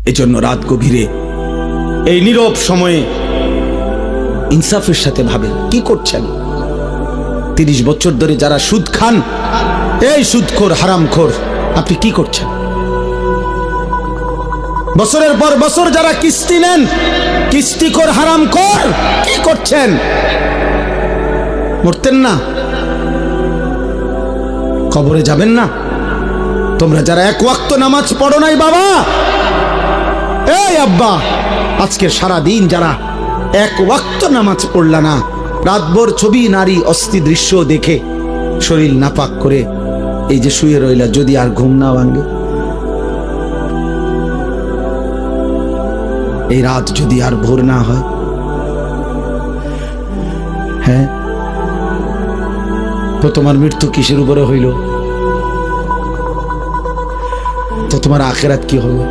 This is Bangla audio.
এজন্য রাত গভীরে এই নীরব সময়ে ইনসাফের সাথে ভাবেন কি করছেন। 30 বছর ধরে যারা সুদ খান, এই সুদখোর হারামখোর, আপনি কি করছেন? বছরের পর বছর যারা কিস্তি নেন, কিস্তিখোর হারামখোর, কি করছেন? মরতেন না? কবরে যাবেন না? তোমরা যারা এক ওয়াক্ত নামাজ পড়ো নাই বাবা, এই আব্বা, আজকের সারা দিন যারা এক ওয়াক্ত নামাজ পড়লা না, রাতভর ছবি নারী অস্থি দৃশ্য দেখে শরীর নাপাক করে এই যে শুয়ে রইলা, যদি আর ঘুম না ভাঙে, এই রাত যদি আর ভোর না হয়, হ্যাঁ, তো তোমার মৃত্যু কিসের উপরে হইল? তো তোমার আখিরাত কি হবে?